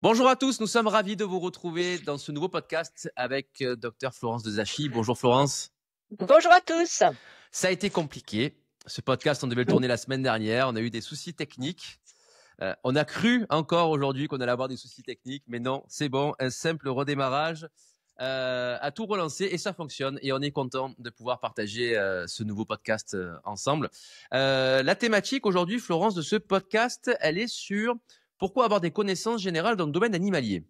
Bonjour à tous, nous sommes ravis de vous retrouver dans ce nouveau podcast avec Dr Florence Dezachy. Bonjour Florence. Bonjour à tous. Ça a été compliqué. Ce podcast, on devait le tourner la semaine dernière. On a eu des soucis techniques. On a cru encore aujourd'hui qu'on allait avoir des soucis techniques, mais non, c'est bon. Un simple redémarrage a tout relancé et ça fonctionne. Et on est content de pouvoir partager ce nouveau podcast ensemble. La thématique aujourd'hui, Florence, de ce podcast, elle est sur pourquoi avoir des connaissances générales dans le domaine animalier.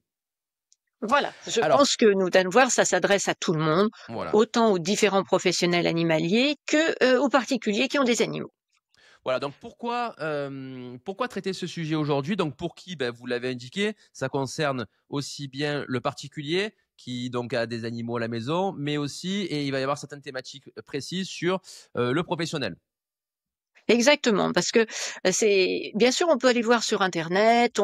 Voilà, je Alors, pense que nous allons voir, ça s'adresse à tout le monde, voilà. autant aux différents professionnels animaliers que aux particuliers qui ont des animaux. Voilà, donc pourquoi traiter ce sujet aujourd'hui? Donc pour qui? Vous l'avez indiqué, ça concerne aussi bien le particulier qui donc a des animaux à la maison, mais aussi, et il va y avoir certaines thématiques précises sur le professionnel. Exactement, parce que c'est bien sûr on peut aller voir sur internet,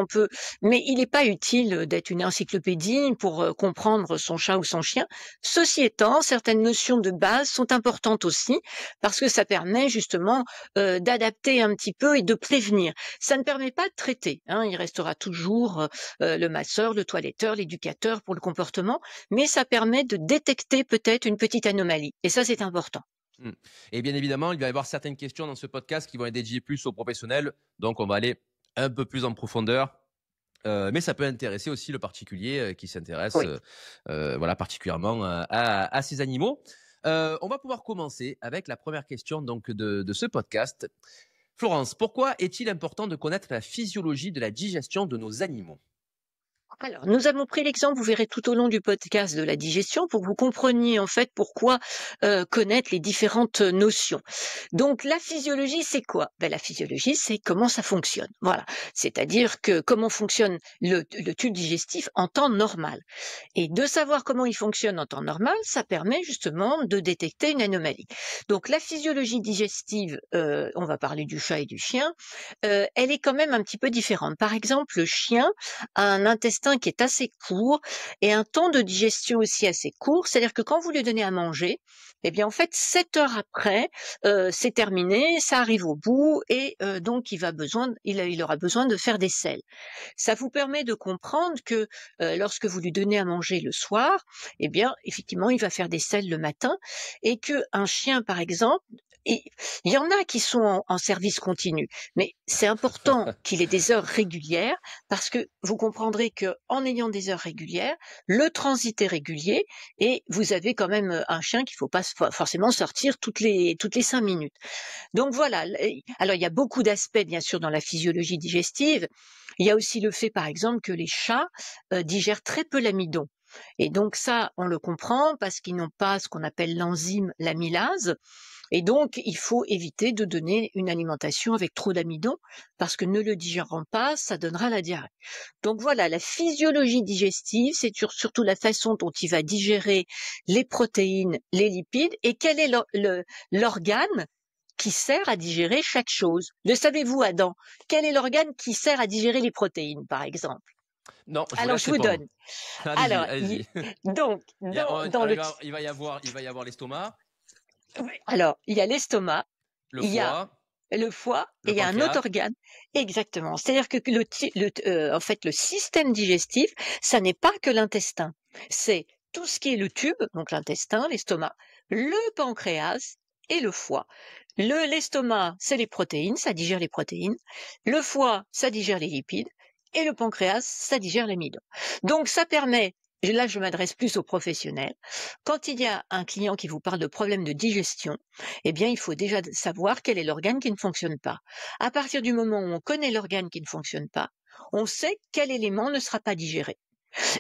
mais il n'est pas utile d'être une encyclopédie pour comprendre son chat ou son chien. Ceci étant, certaines notions de base sont importantes aussi parce que ça permet justement d'adapter un petit peu et de prévenir. Ça ne permet pas de traiter, hein, il restera toujours le masseur, le toiletteur, l'éducateur pour le comportement, mais ça permet de détecter peut-être une petite anomalie et ça c'est important. Et bien évidemment, il va y avoir certaines questions dans ce podcast qui vont être dédiées plus aux professionnels, donc on va aller un peu plus en profondeur. Mais ça peut intéresser aussi le particulier qui s'intéresse Oui. voilà, particulièrement à ces animaux. On va pouvoir commencer avec la première question donc, de ce podcast. Florence, pourquoi est-il important de connaître la physiologie de la digestion de nos animaux? Alors, nous avons pris l'exemple, vous verrez tout au long du podcast, de la digestion pour que vous compreniez en fait pourquoi connaître les différentes notions. Donc, la physiologie, c'est quoi? La physiologie, c'est comment ça fonctionne. Voilà. C'est-à-dire que comment fonctionne le tube digestif en temps normal. Et de savoir comment il fonctionne en temps normal, ça permet justement de détecter une anomalie. Donc, la physiologie digestive, on va parler du chat et du chien, elle est quand même un petit peu différente. Par exemple, le chien a un intestin qui est assez court et un temps de digestion aussi assez court. C'est-à-dire que quand vous lui donnez à manger, eh bien en fait 7 heures après, c'est terminé, ça arrive au bout et donc il aura besoin de faire des selles. Ça vous permet de comprendre que lorsque vous lui donnez à manger le soir, eh bien effectivement il va faire des selles le matin et que un chien par exemple, et il y en a qui sont en service continu, mais c'est important qu'il ait des heures régulières parce que vous comprendrez que en ayant des heures régulières, le transit est régulier et vous avez quand même un chien qu'il faut pas forcément sortir toutes les 5 minutes. Donc voilà. Alors il y a beaucoup d'aspects bien sûr dans la physiologie digestive. Il y a aussi le fait par exemple que les chats digèrent très peu l'amidon. Et donc ça, on le comprend parce qu'ils n'ont pas ce qu'on appelle l'enzyme l'amylase. Et donc, il faut éviter de donner une alimentation avec trop d'amidon, parce que ne le digérant pas, ça donnera la diarrhée. Donc voilà, la physiologie digestive, c'est surtout la façon dont il va digérer les protéines, les lipides, et quel est l'organe qui sert à digérer chaque chose. Le savez-vous, Adam? Quel est l'organe qui sert à digérer les protéines, par exemple? Non, je vous Alors, laisse je vous répondre. donne. Allez-y, Alors, allez-y. donc, dans le, Il va y avoir l'estomac, alors, il y a l'estomac, le il y a foie, le foie et le il y a un autre pancréas. organe. Exactement. C'est-à-dire que en fait, le système digestif, ça n'est pas que l'intestin. C'est tout ce qui est le tube, donc l'intestin, l'estomac, le pancréas et le foie. L'estomac, c'est les protéines, ça digère les protéines. Le foie, ça digère les lipides. Et le pancréas, ça digère l'amidon. Donc, ça permet, et là, je m'adresse plus aux professionnels. Quand il y a un client qui vous parle de problèmes de digestion, eh bien, il faut déjà savoir quel est l'organe qui ne fonctionne pas. À partir du moment où on connaît l'organe qui ne fonctionne pas, on sait quel élément ne sera pas digéré.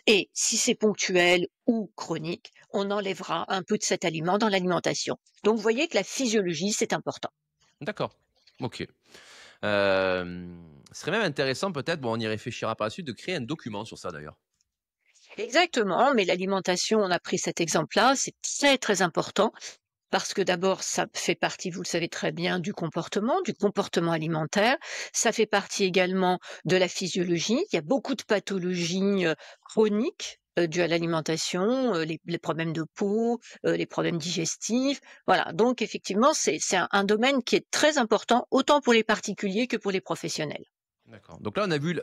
Et si c'est ponctuel ou chronique, on enlèvera un peu de cet aliment dans l'alimentation. Donc, vous voyez que la physiologie, c'est important. D'accord. Ok. Ce serait même intéressant peut-être, bon, on y réfléchira par la suite, de créer un document sur ça d'ailleurs. Exactement, mais l'alimentation, on a pris cet exemple-là, c'est très très important. Parce que d'abord, ça fait partie, vous le savez très bien, du comportement alimentaire. Ça fait partie également de la physiologie. Il y a beaucoup de pathologies chroniques dues à l'alimentation, les problèmes de peau, les problèmes digestifs. Voilà, donc effectivement, c'est un domaine qui est très important, autant pour les particuliers que pour les professionnels. D'accord. Donc là, on a vu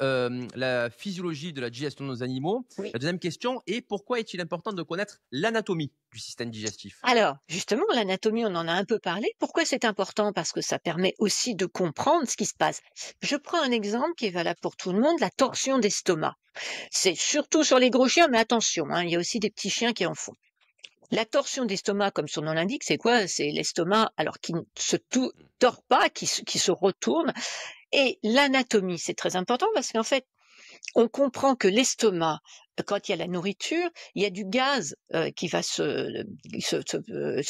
la physiologie de la digestion de nos animaux. Oui. La deuxième question est pourquoi est-il important de connaître l'anatomie du système digestif? Alors, justement, l'anatomie, on en a un peu parlé. Pourquoi c'est important? Parce que ça permet aussi de comprendre ce qui se passe. Je prends un exemple qui est valable pour tout le monde, la torsion d'estomac. C'est surtout sur les gros chiens, mais attention, hein, il y a aussi des petits chiens qui en font. La torsion d'estomac, comme son nom l'indique, c'est quoi? C'est l'estomac, alors qui ne se tord pas, qui se retourne. Et l'anatomie, c'est très important parce qu'en fait, on comprend que l'estomac, quand il y a la nourriture, il y a du gaz qui va se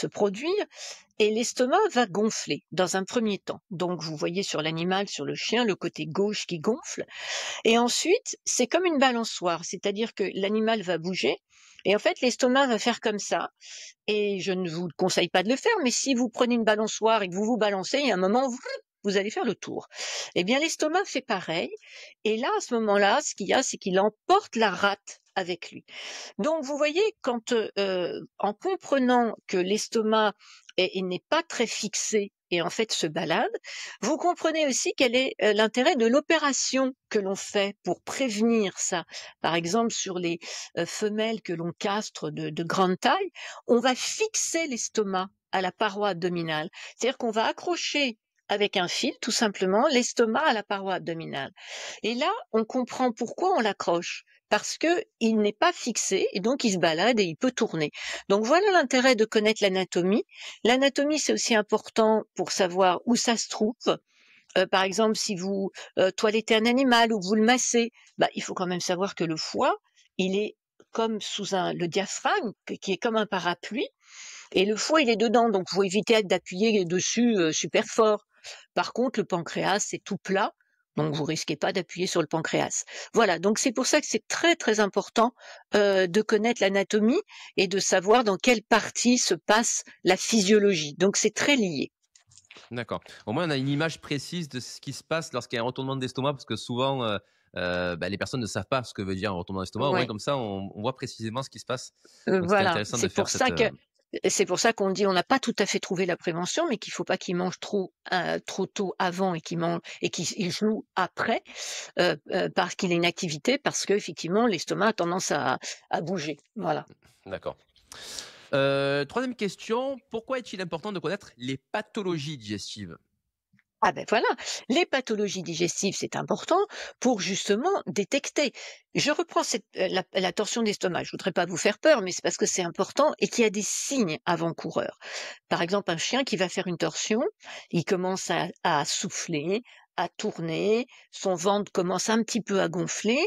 produire et l'estomac va gonfler dans un premier temps. Donc vous voyez sur l'animal, sur le chien, le côté gauche qui gonfle. Et ensuite, c'est comme une balançoire, c'est-à-dire que l'animal va bouger et en fait l'estomac va faire comme ça. Et je ne vous conseille pas de le faire, mais si vous prenez une balançoire et que vous vous balancez, il y a un moment où vous allez faire le tour. Eh bien, l'estomac fait pareil. Et là, à ce moment-là, ce qu'il y a, c'est qu'il emporte la rate avec lui. Donc, vous voyez, en comprenant que l'estomac n'est pas très fixé et en fait se balade, vous comprenez aussi quel est l'intérêt de l'opération que l'on fait pour prévenir ça. Par exemple, sur les femelles que l'on castre de grande taille, on va fixer l'estomac à la paroi abdominale. C'est-à-dire qu'on va accrocher avec un fil, tout simplement, l'estomac à la paroi abdominale. Et là, on comprend pourquoi on l'accroche. Parce que il n'est pas fixé et donc il se balade et il peut tourner. Donc voilà l'intérêt de connaître l'anatomie. L'anatomie, c'est aussi important pour savoir où ça se trouve. Par exemple, si vous toilettez un animal ou que vous le massez, il faut quand même savoir que le foie, il est comme le diaphragme, qui est comme un parapluie, et le foie, il est dedans, donc il faut éviter d'appuyer dessus super fort. Par contre, le pancréas, c'est tout plat, donc vous risquez pas d'appuyer sur le pancréas. Voilà, donc c'est pour ça que c'est très très important de connaître l'anatomie et de savoir dans quelle partie se passe la physiologie. Donc c'est très lié. D'accord. Au moins, on a une image précise de ce qui se passe lorsqu'il y a un retournement d'estomac, parce que souvent, les personnes ne savent pas ce que veut dire un retournement d'estomac. Au moins, Ouais. comme ça, on voit précisément ce qui se passe. Donc, c'était Voilà, intéressant de faire cette. c'est pour ça qu'on dit on n'a pas tout à fait trouvé la prévention, mais qu'il faut pas qu'il mange trop tôt avant et qu'il joue après parce qu'il a une activité, parce que effectivement l'estomac a tendance à bouger. Voilà. D'accord. Troisième question, pourquoi est-il important de connaître les pathologies digestives? Ah ben voilà, les pathologies digestives, c'est important pour justement détecter. Je reprends la torsion d'estomac. Je voudrais pas vous faire peur, mais c'est parce que c'est important et qu'il y a des signes avant-coureurs. Par exemple, un chien qui va faire une torsion, il commence à souffler, à tourner, son ventre commence un petit peu à gonfler,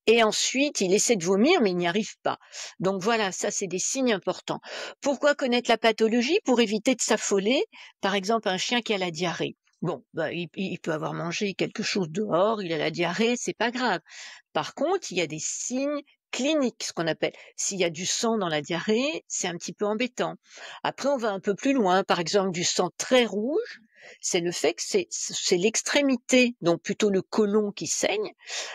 et ensuite il essaie de vomir, mais il n'y arrive pas. Donc voilà, ça c'est des signes importants. Pourquoi connaître la pathologie? Pour éviter de s'affoler. Par exemple, un chien qui a la diarrhée. Bon, il peut avoir mangé quelque chose dehors, il a la diarrhée, c'est pas grave. Par contre, il y a des signes cliniques, ce qu'on appelle. S'il y a du sang dans la diarrhée, c'est un petit peu embêtant. Après, on va un peu plus loin. Par exemple, du sang très rouge, c'est le fait que c'est l'extrémité, donc plutôt le côlon qui saigne,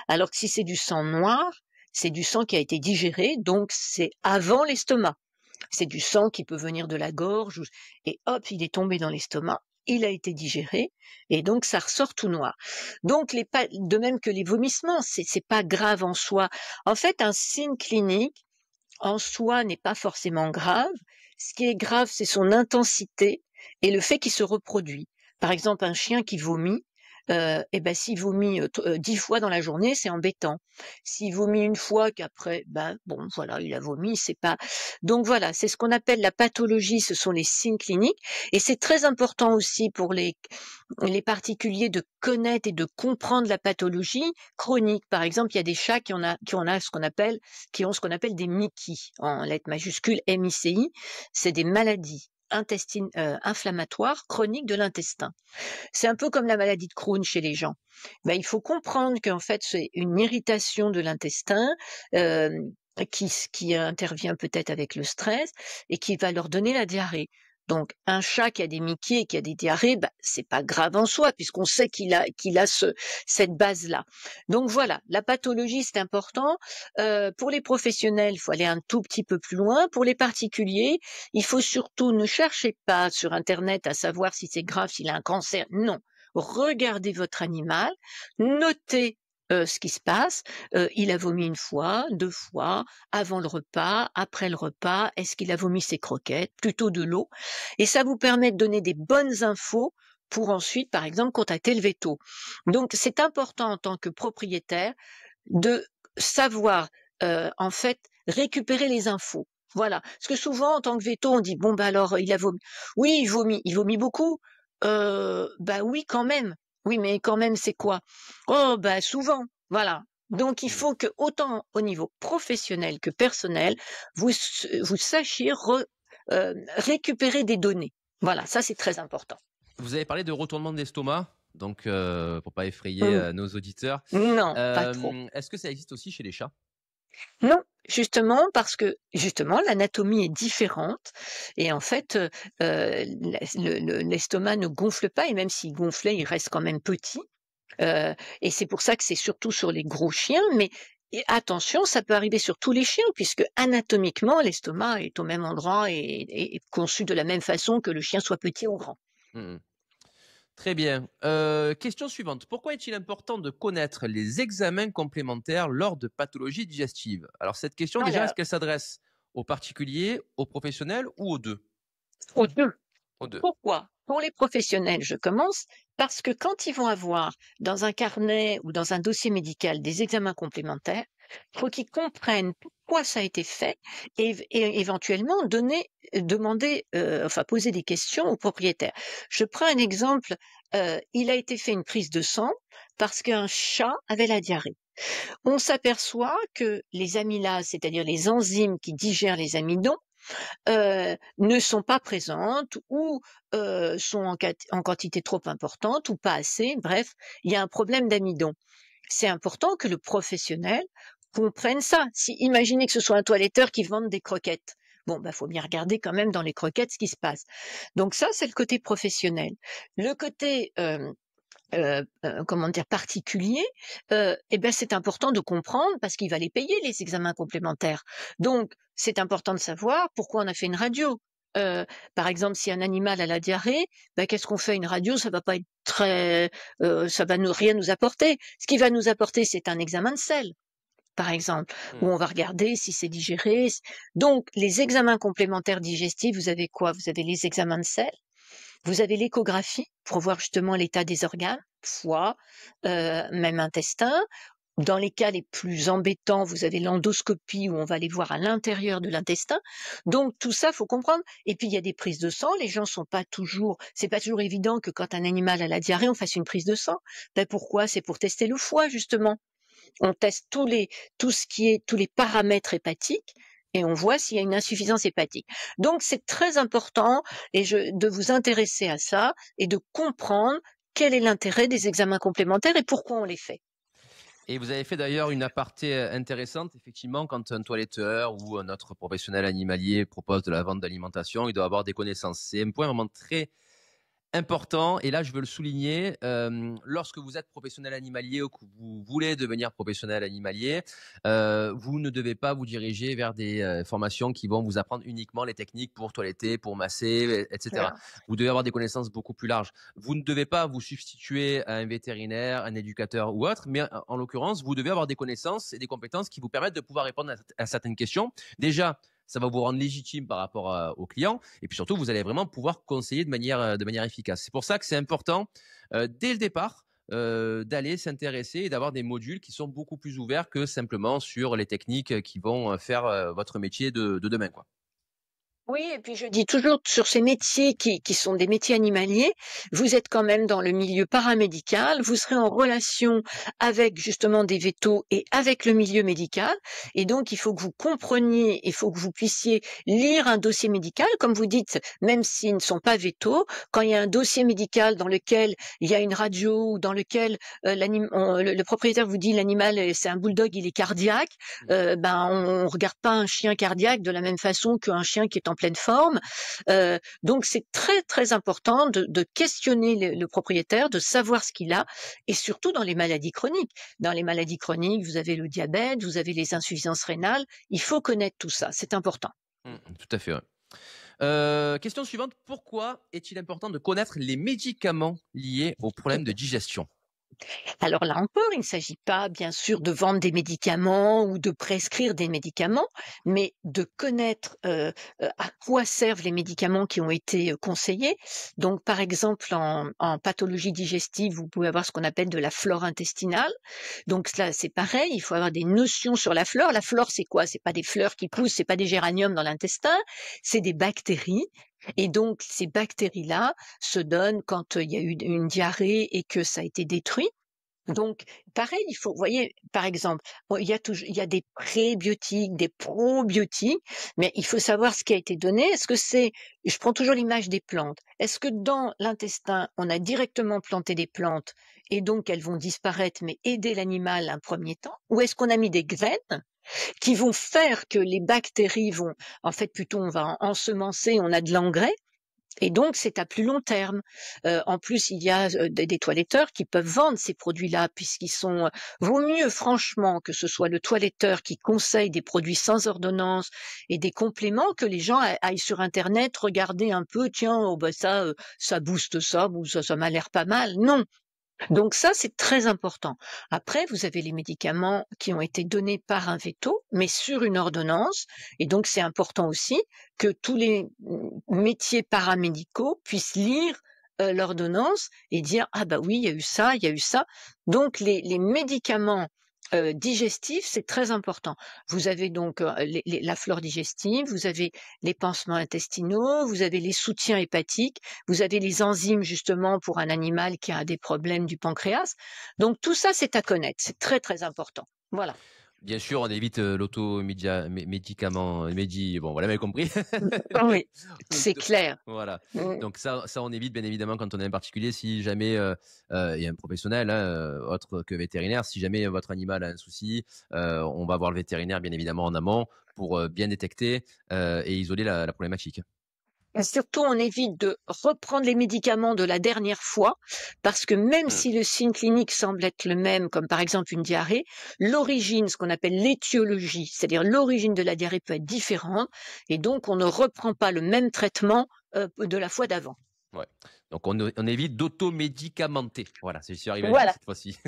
alors que si c'est du sang noir, c'est du sang qui a été digéré, donc c'est avant l'estomac. C'est du sang qui peut venir de la gorge, et hop, il est tombé dans l'estomac, il a été digéré, et donc ça ressort tout noir. Donc de même que les vomissements, c'est pas grave en soi. En fait, un signe clinique en soi n'est pas forcément grave. Ce qui est grave, c'est son intensité et le fait qu'il se reproduit. Par exemple, un chien qui vomit, s'il vomit 10 fois dans la journée, c'est embêtant. S'il vomit une fois qu'après, bon, voilà, il a vomi, c'est pas. Donc voilà, c'est ce qu'on appelle la pathologie, ce sont les signes cliniques, et c'est très important aussi pour les particuliers de connaître et de comprendre la pathologie chronique. Par exemple, il y a des chats qui ont ce qu'on appelle des MICI, en lettres majuscules MICI, c'est des maladies inflammatoires chroniques de l'intestin. C'est un peu comme la maladie de Crohn chez les gens. Il faut comprendre qu'en fait, c'est une irritation de l'intestin euh, qui intervient peut-être avec le stress et qui va leur donner la diarrhée. Donc, un chat qui a des Mickey et qui a des diarrhées, c'est pas grave en soi, puisqu'on sait qu'il a cette base-là. Donc voilà, la pathologie, c'est important. Pour les professionnels, il faut aller un tout petit peu plus loin. Pour les particuliers, il faut surtout ne chercher pas sur Internet à savoir si c'est grave, s'il a un cancer. Non. regardez votre animal, notez ce qui se passe. Il a vomi une fois, 2 fois, avant le repas, après le repas, est-ce qu'il a vomi ses croquettes, plutôt de l'eau? Et ça vous permet de donner des bonnes infos pour ensuite, par exemple, contacter le véto. Donc, c'est important en tant que propriétaire de savoir, en fait, récupérer les infos. Voilà. Parce que souvent, en tant que véto, on dit, bon, bah alors, il a vomi. Oui, il vomit beaucoup. Bah oui, quand même. Oui, mais quand même, c'est quoi? Oh, bah souvent. Voilà. Donc, il faut que, autant au niveau professionnel que personnel, vous sachiez récupérer des données. Voilà, ça, c'est très important. Vous avez parlé de retournement d'estomac, donc pour pas effrayer nos auditeurs. Non, pas trop. Est-ce que ça existe aussi chez les chats? Non, justement parce que justement l'anatomie est différente et en fait, l'estomac ne gonfle pas et même s'il gonflait, il reste quand même petit, et c'est pour ça que c'est surtout sur les gros chiens, mais et attention, ça peut arriver sur tous les chiens puisque anatomiquement, l'estomac est au même endroit et conçu de la même façon que le chien soit petit ou grand. Mmh. Très bien. Question suivante. Pourquoi est-il important de connaître les examens complémentaires lors de pathologies digestives? Alors cette question déjà, est-ce Alors, qu'elle s'adresse aux particuliers, aux professionnels ou aux deux? aux 2. Aux deux. Pourquoi? Pour les professionnels, je commence parce que quand ils vont avoir dans un carnet ou dans un dossier médical des examens complémentaires, il faut qu'ils comprennent pourquoi ça a été fait et éventuellement demander, enfin poser des questions au propriétaire. Je prends un exemple, il a été fait une prise de sang parce qu'un chat avait la diarrhée. On s'aperçoit que les amylases, c'est-à-dire les enzymes qui digèrent les amidons, ne sont pas présentes ou sont en quantité trop importante ou pas assez. Bref, il y a un problème d'amidon. C'est important que le professionnel comprenne ça. Si imaginez que ce soit un toiletteur qui vende des croquettes. Bon, bah, faut bien regarder quand même dans les croquettes ce qui se passe. Donc ça, c'est le côté professionnel. Le côté comment dire, particulier, et ben, c'est important de comprendre parce qu'il va les payer les examens complémentaires. Donc, c'est important de savoir pourquoi on a fait une radio. Par exemple, si un animal a la diarrhée, ben, qu'est-ce qu'on fait? Une radio, ça va pas être très, ça va rien nous apporter. Ce qui va nous apporter, c'est un examen de sel, par exemple, où Mmh. on va regarder si c'est digéré. Donc, les examens complémentaires digestifs, vous avez quoi? Vous avez les examens de sel, vous avez l'échographie pour voir justement l'état des organes, foie, même intestin. Dans les cas les plus embêtants, vous avez l'endoscopie où on va aller voir à l'intérieur de l'intestin. Donc tout ça, faut comprendre. Et puis il y a des prises de sang. Les gens sont pas toujours, c'est pas toujours évident que quand un animal a la diarrhée, on fasse une prise de sang. Ben pourquoi? C'est pour tester le foie justement. On teste tout ce qui est tous les paramètres hépatiques et on voit s'il y a une insuffisance hépatique. Donc c'est très important de vous intéresser à ça et de comprendre quel est l'intérêt des examens complémentaires et pourquoi on les fait. Et vous avez fait d'ailleurs une aparté intéressante, effectivement, quand un toiletteur ou un autre professionnel animalier propose de la vente d'alimentation, il doit avoir des connaissances. C'est un point vraiment très important, et là je veux le souligner, lorsque vous êtes professionnel animalier ou que vous voulez devenir professionnel animalier, vous ne devez pas vous diriger vers des formations qui vont vous apprendre uniquement les techniques pour toiletter, pour masser, etc. Voilà. Vous devez avoir des connaissances beaucoup plus larges. Vous ne devez pas vous substituer à un vétérinaire, un éducateur ou autre, mais en l'occurrence, vous devez avoir des connaissances et des compétences qui vous permettent de pouvoir répondre à certaines questions. Déjà, ça va vous rendre légitime par rapport aux clients. Et puis surtout, vous allez vraiment pouvoir conseiller de manière efficace. C'est pour ça que c'est important, dès le départ, d'aller s'intéresser et d'avoir des modules qui sont beaucoup plus ouverts que simplement sur les techniques qui vont faire votre métier de demain, quoi. Oui, et puis je dis toujours sur ces métiers qui sont des métiers animaliers, vous êtes quand même dans le milieu paramédical, vous serez en relation avec justement des vétos et avec le milieu médical, et donc il faut que vous compreniez, il faut que vous puissiez lire un dossier médical, comme vous dites, même s'ils ne sont pas vétos, quand il y a un dossier médical dans lequel il y a une radio ou dans lequel le propriétaire vous dit l'animal c'est un bulldog, il est cardiaque, ben on regarde pas un chien cardiaque de la même façon qu'un chien qui est en pleine forme. Donc c'est très très important de questionner le propriétaire, de savoir ce qu'il a, et surtout dans les maladies chroniques. Dans les maladies chroniques, vous avez le diabète, vous avez les insuffisances rénales. Il faut connaître tout ça, c'est important. Tout à fait, ouais. Question suivante. Pourquoi est-il important de connaître les médicaments liés aux problèmes de digestion? Alors là encore, il ne s'agit pas bien sûr de vendre des médicaments ou de prescrire des médicaments, mais de connaître à quoi servent les médicaments qui ont été conseillés. Donc par exemple en pathologie digestive, vous pouvez avoir ce qu'on appelle de la flore intestinale. Donc là c'est pareil, il faut avoir des notions sur la flore. La flore c'est quoi? C'est pas des fleurs qui poussent, c'est pas des géraniums dans l'intestin, c'est des bactéries. Et donc ces bactéries-là se donnent quand il y a eu une diarrhée et que ça a été détruit. Donc, pareil, il faut, vous voyez, par exemple, bon, il y a des prébiotiques, des probiotiques, mais il faut savoir ce qui a été donné. Est-ce que je prends toujours l'image des plantes. Est-ce que dans l'intestin, on a directement planté des plantes et donc elles vont disparaître, mais aider l'animal un premier temps? Ou est-ce qu'on a mis des graines qui vont faire que les bactéries vont, en fait, plutôt on va ensemencer, on a de l'engrais, et donc, c'est à plus long terme. En plus, il y a des toiletteurs qui peuvent vendre ces produits-là, puisqu'ils sont. Vaut mieux, franchement, que ce soit le toiletteur qui conseille des produits sans ordonnance et des compléments, que les gens aillent sur Internet regarder un peu. Tiens, oh ben ça, ça booste ça, ou ça m'a l'air pas mal. Non. Donc ça, c'est très important. Après, vous avez les médicaments qui ont été donnés par un veto, mais sur une ordonnance. Et donc, c'est important aussi que tous les métiers paramédicaux puissent lire l'ordonnance et dire ah bah oui, il y a eu ça, il y a eu ça. Donc, les médicaments digestifs, c'est très important. Vous avez donc la flore digestive, vous avez les pansements intestinaux, vous avez les soutiens hépatiques, vous avez les enzymes justement pour un animal qui a des problèmes du pancréas. Donc tout ça, c'est à connaître, c'est très très important. Voilà. Bien sûr, on évite l'auto-médicament, bon, voilà, vous avez compris. Oui, c'est clair. Voilà. Mm. Donc ça, on évite bien évidemment quand on est un particulier. Si jamais il y a un professionnel, hein, autre que vétérinaire, si jamais votre animal a un souci, on va voir le vétérinaire bien évidemment en amont pour bien détecter et isoler la problématique. Et surtout, on évite de reprendre les médicaments de la dernière fois, parce que même Hmm. si le signe clinique semble être le même, comme par exemple une diarrhée, l'origine, ce qu'on appelle l'étiologie, c'est-à-dire l'origine de la diarrhée peut être différente, et donc on ne reprend pas le même traitement de la fois d'avant. Ouais. Donc on évite d'automédicamenter. Voilà, c'est suis arrivé à le dire Voilà. cette fois-ci.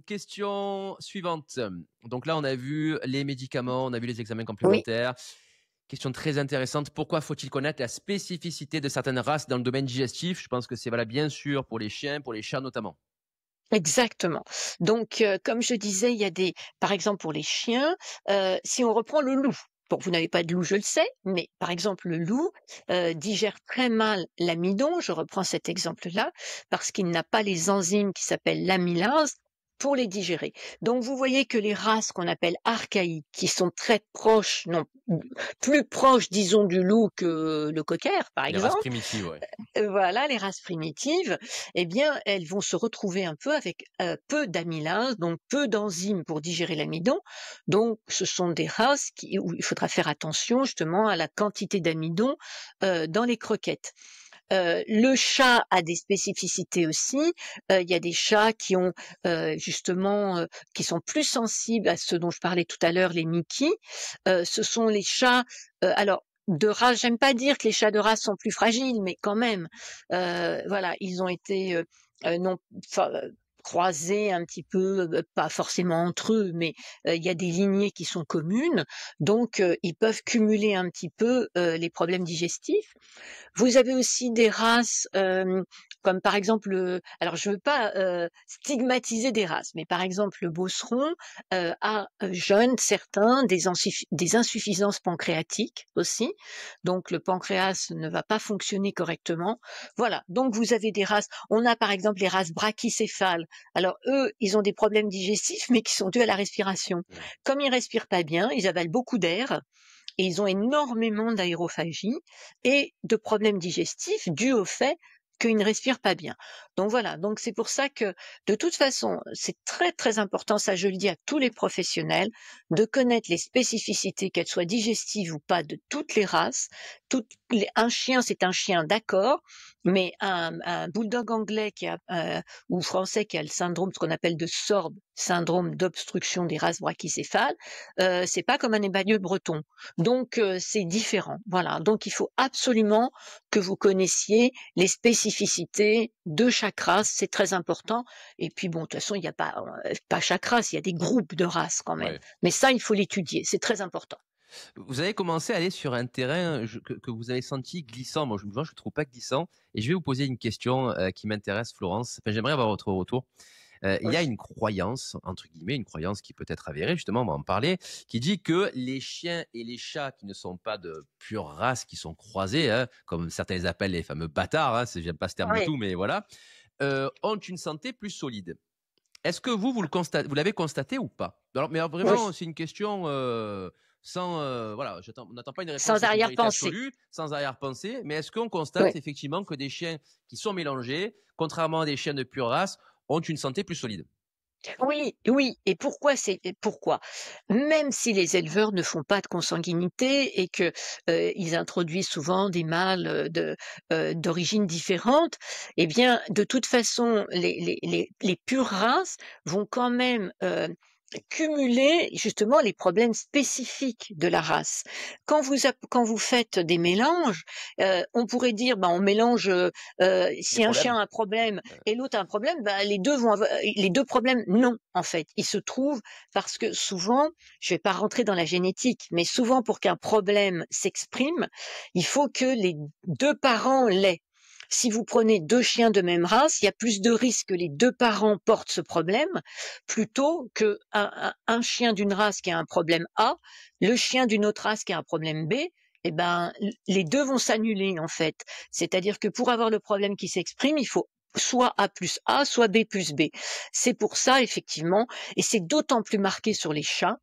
Question suivante. Donc là, on a vu les médicaments, on a vu les examens Oui. complémentaires. Question très intéressante. Pourquoi faut-il connaître la spécificité de certaines races dans le domaine digestif? Je pense que c'est valable bien sûr pour les chiens, pour les chats notamment. Exactement. Donc, comme je disais, il y a par exemple pour les chiens, si on reprend le loup. Bon, vous n'avez pas de loup, je le sais, mais par exemple le loup digère très mal l'amidon. Je reprends cet exemple-là parce qu'il n'a pas les enzymes qui s'appellent l'amylase pour les digérer. Donc, vous voyez que les races qu'on appelle archaïques, qui sont très proches, non, plus proches, disons, du loup que le cocker, par Les races exemple. primitives, ouais. Voilà, les races primitives, eh bien, elles vont se retrouver un peu avec peu d'amylase, donc peu d'enzymes pour digérer l'amidon. Donc, ce sont des races où il faudra faire attention justement à la quantité d'amidon dans les croquettes. Le chat a des spécificités aussi. Il y a des chats qui ont justement qui sont plus sensibles à ce dont je parlais tout à l'heure, les Mickey. Ce sont les chats. Alors de race, j'aime pas dire que les chats de race sont plus fragiles, mais quand même, voilà, ils ont été non, croisés un petit peu, pas forcément entre eux, mais il y a des lignées qui sont communes, donc ils peuvent cumuler un petit peu les problèmes digestifs. Vous avez aussi des races comme par exemple, alors je veux pas stigmatiser des races, mais par exemple le Beauceron a jeune certains des insuffisances pancréatiques aussi, donc le pancréas ne va pas fonctionner correctement. Voilà, donc vous avez des races. On a par exemple les races brachycéphales. Alors eux, ils ont des problèmes digestifs, mais qui sont dus à la respiration. Comme ils respirent pas bien, ils avalent beaucoup d'air et ils ont énormément d'aérophagie et de problèmes digestifs dus au fait qu'ils ne respirent pas bien. Donc voilà, donc c'est pour ça que de toute façon, c'est très très important, ça je le dis à tous les professionnels, de connaître les spécificités, qu'elles soient digestives ou pas, de toutes les races, un chien, c'est un chien, d'accord, mais un bulldog anglais ou français qui a le syndrome, ce qu'on appelle de SORB, syndrome d'obstruction des races brachycéphales, c'est pas comme un ébagneul breton. Donc, c'est différent. Voilà. Donc, il faut absolument que vous connaissiez les spécificités de chaque race. C'est très important. Et puis, bon, de toute façon, il n'y a pas chaque race, il y a des groupes de races quand même. Ouais. Mais ça, il faut l'étudier. C'est très important. Vous avez commencé à aller sur un terrain que vous avez senti glissant. Moi, je ne le trouve pas glissant. Et je vais vous poser une question qui m'intéresse, Florence. Enfin, j'aimerais avoir votre retour. Il y a Oui. une croyance, entre guillemets, une croyance qui peut être avérée, justement, on va en parler, qui dit que les chiens et les chats qui ne sont pas de pure race, qui sont croisés, hein, comme certains les appellent les fameux bâtards, hein, j'aime pas ce terme du Oui. tout, mais voilà, ont une santé plus solide. Est-ce que vous l'avez constaté ou pas? Alors, mais alors, Oui. vraiment, c'est une question sans, voilà, on n'attend pas une réponse Sans avec une vérité arrière-pensée. absolue, sans arrière-pensée, mais est-ce qu'on constate Oui. effectivement que des chiens qui sont mélangés, contrairement à des chiens de pure race, ont une santé plus solide? Oui, oui. Et pourquoi? Même si les éleveurs ne font pas de consanguinité et que ils introduisent souvent des mâles d'origine différente, eh bien, de toute façon, les pures races vont quand même cumuler justement les problèmes spécifiques de la race. Quand vous faites des mélanges, on pourrait dire, ben, on mélange, Des si un chien problèmes? a un problème et l'autre a un problème, bah, les 2 problèmes, non, en fait. Ils se trouvent parce que souvent, je vais pas rentrer dans la génétique, mais souvent pour qu'un problème s'exprime, il faut que les 2 parents l'aient. Si vous prenez 2 chiens de même race, il y a plus de risques que les 2 parents portent ce problème, plutôt qu'un un chien d'une race qui a un problème A, le chien d'une autre race qui a un problème B, eh ben, les 2 vont s'annuler, en fait. C'est-à-dire que pour avoir le problème qui s'exprime, il faut soit A plus A, soit B plus B. C'est pour ça, effectivement, et c'est d'autant plus marqué sur les chats,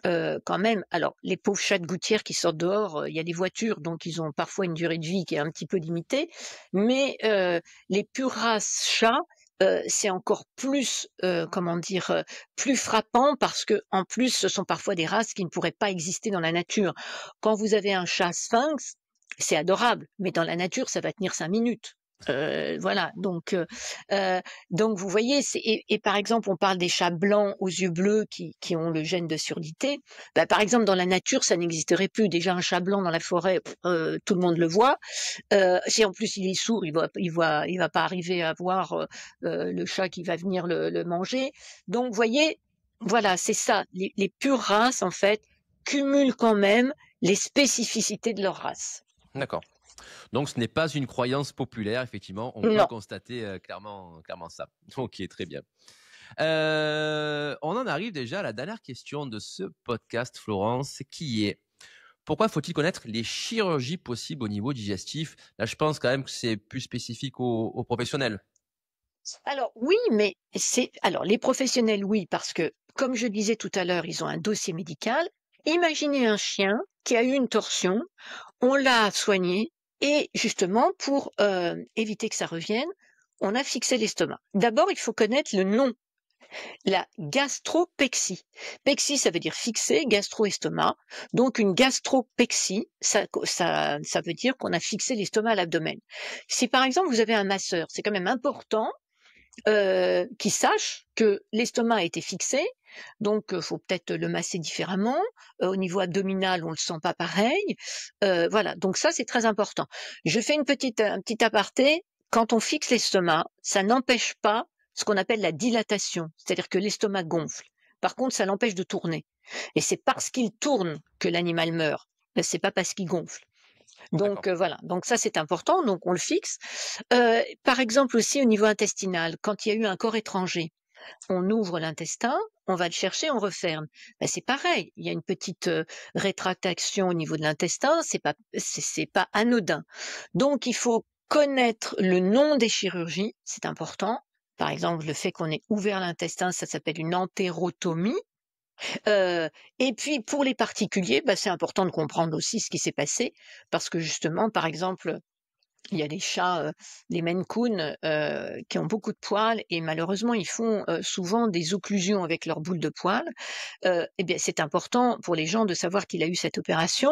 quand même. Alors, les pauvres chats de gouttière qui sortent dehors, il y a des voitures, donc ils ont parfois une durée de vie qui est un petit peu limitée, mais les pures races chats, c'est encore plus, comment dire, plus frappant parce que en plus, ce sont parfois des races qui ne pourraient pas exister dans la nature. Quand vous avez un chat sphinx, c'est adorable, mais dans la nature, ça va tenir 5 minutes. Voilà, donc vous voyez, et par exemple, on parle des chats blancs aux yeux bleus qui ont le gène de surdité. Bah, par exemple, dans la nature, ça n'existerait plus. Déjà, un chat blanc dans la forêt, tout le monde le voit. Si en plus il est sourd, il va pas arriver à voir le chat qui va venir le manger. Donc, vous voyez, voilà, c'est ça. Les pures races, en fait, cumulent quand même les spécificités de leur race. D'accord. Donc, ce n'est pas une croyance populaire, effectivement. On peut Non. constater clairement ça. Ok, très bien. On en arrive déjà à la dernière question de ce podcast, Florence, qui est pourquoi faut-il connaître les chirurgies possibles au niveau digestif? Là, je pense quand même que c'est plus spécifique aux professionnels. Alors oui, mais alors les professionnels, oui, parce que comme je disais tout à l'heure, ils ont un dossier médical. Imaginez un chien qui a eu une torsion, on l'a soigné et justement pour éviter que ça revienne, on a fixé l'estomac. D'abord, il faut connaître le nom, la gastropexie. Pexie, ça veut dire fixer, gastro-estomac. Donc une gastropexie, ça veut dire qu'on a fixé l'estomac à l'abdomen. Si par exemple vous avez un masseur, c'est quand même important qui sache que l'estomac a été fixé, donc faut peut-être le masser différemment. Au niveau abdominal, on le sent pas pareil. Voilà, donc ça c'est très important. Je fais un petit aparté. Quand on fixe l'estomac, ça n'empêche pas ce qu'on appelle la dilatation, c'est-à-dire que l'estomac gonfle. Par contre, ça l'empêche de tourner. Et c'est parce qu'il tourne que l'animal meurt. C'est pas parce qu'il gonfle. D'accord. Donc voilà, donc ça c'est important, donc on le fixe. Par exemple aussi au niveau intestinal, quand il y a eu un corps étranger, on ouvre l'intestin, on va le chercher, on referme. Ben, c'est pareil, il y a une petite rétractation au niveau de l'intestin, c'est pas anodin. Donc il faut connaître le nom des chirurgies, c'est important. Par exemple, le fait qu'on ait ouvert l'intestin, ça s'appelle une entérotomie. Et puis pour les particuliers, bah, c'est important de comprendre aussi ce qui s'est passé, parce que justement, par exemple, il y a des chats, les Maine Coon, qui ont beaucoup de poils et malheureusement, ils font, souvent des occlusions avec leurs boules de poils. Et bien, c'est important pour les gens de savoir qu'il a eu cette opération,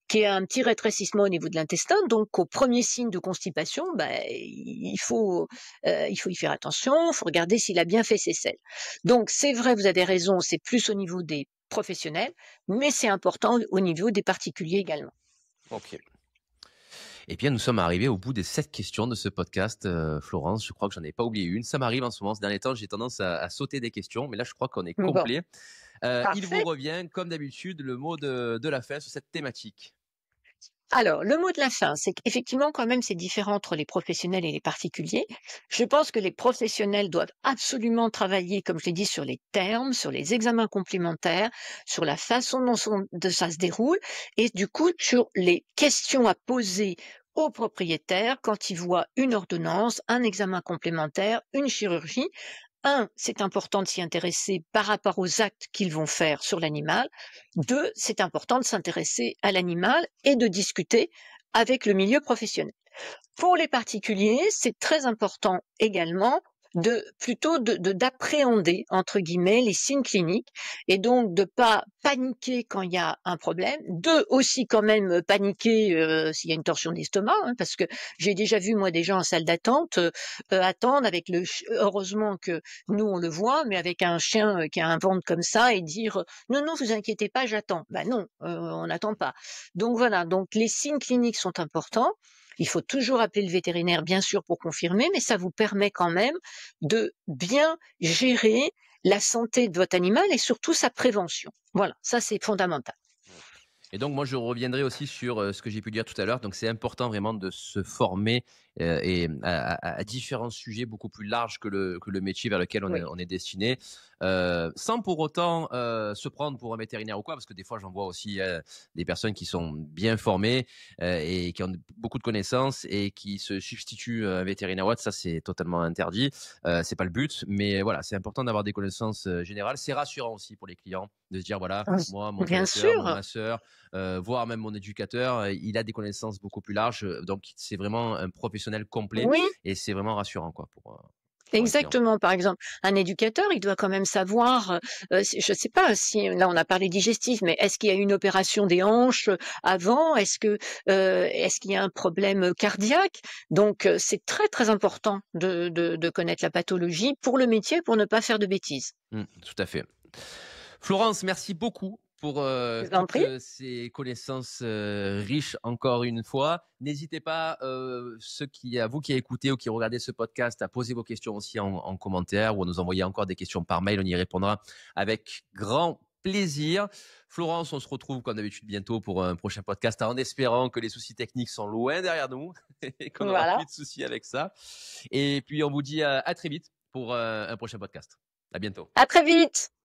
qui est un petit rétrécissement au niveau de l'intestin. Donc, au premier signe de constipation, il faut y faire attention. Il faut regarder s'il a bien fait ses selles. Donc, c'est vrai, vous avez raison, c'est plus au niveau des professionnels, mais c'est important au niveau des particuliers également. Ok. Et bien, nous sommes arrivés au bout des 7 questions de ce podcast, Florence. Je crois que j'en ai pas oublié une. Ça m'arrive en ce moment, ces derniers temps, j'ai tendance à sauter des questions, mais là, je crois qu'on est Bon, complet. Il vous parfait. revient, comme d'habitude, le mot de la fin sur cette thématique. Alors, le mot de la fin, c'est qu'effectivement, quand même, c'est différent entre les professionnels et les particuliers. Je pense que les professionnels doivent absolument travailler, comme je l'ai dit, sur les termes, sur les examens complémentaires, sur la façon dont ça se déroule, et du coup, sur les questions à poser aux propriétaires quand ils voient une ordonnance, un examen complémentaire, une chirurgie. C'est important de s'y intéresser par rapport aux actes qu'ils vont faire sur l'animal. 2, c'est important de s'intéresser à l'animal et de discuter avec le milieu professionnel. Pour les particuliers, c'est très important également d'appréhender entre guillemets les signes cliniques et donc de pas paniquer quand il y a un problème, de aussi quand même paniquer s'il y a une torsion d'estomac, hein, parce que j'ai déjà vu moi des gens en salle d'attente attendre avec heureusement que nous on le voit, mais avec un chien qui a un ventre comme ça et dire non non vous inquiétez pas j'attends. Ben non, on n'attend pas. Donc voilà, donc les signes cliniques sont importants. Il faut toujours appeler le vétérinaire, bien sûr, pour confirmer, mais ça vous permet quand même de bien gérer la santé de votre animal et surtout sa prévention. Voilà, ça c'est fondamental. Et donc, moi, je reviendrai aussi sur ce que j'ai pu dire tout à l'heure. Donc, c'est important vraiment de se former et à différents sujets beaucoup plus larges que le métier vers lequel Oui. on est destiné, sans pour autant se prendre pour un vétérinaire ou quoi, parce que des fois, j'en vois aussi des personnes qui sont bien formées et qui ont beaucoup de connaissances et qui se substituent à un vétérinaire ou autre. Ça, c'est totalement interdit. C'est pas le but, mais voilà, c'est important d'avoir des connaissances générales. C'est rassurant aussi pour les clients de se dire voilà, Ah, moi, mon bien traiteur, mon sûr. masseur, voire même mon éducateur, il a des connaissances beaucoup plus larges. Donc, c'est vraiment un professionnel complet Oui, et c'est vraiment rassurant quoi, pour un client. exactement. Par exemple, un éducateur, il doit quand même savoir, je ne sais pas si, là on a parlé digestif, mais est-ce qu'il y a eu une opération des hanches avant? Est-ce qu'il y a un problème cardiaque? Donc, c'est très très important de connaître la pathologie pour le métier, pour ne pas faire de bêtises. Tout à fait. Florence, merci beaucoup pour Je vous en toutes prie. ces connaissances riches encore une fois. N'hésitez pas, à vous qui écoutez ou qui regardez ce podcast, à poser vos questions aussi en commentaire ou à nous envoyer encore des questions par mail. On y répondra avec grand plaisir. Florence, on se retrouve comme d'habitude bientôt pour un prochain podcast en espérant que les soucis techniques sont loin derrière nous et qu'on n'aura Voilà. plus de soucis avec ça. Et puis on vous dit à très vite pour un prochain podcast. À bientôt. À très vite.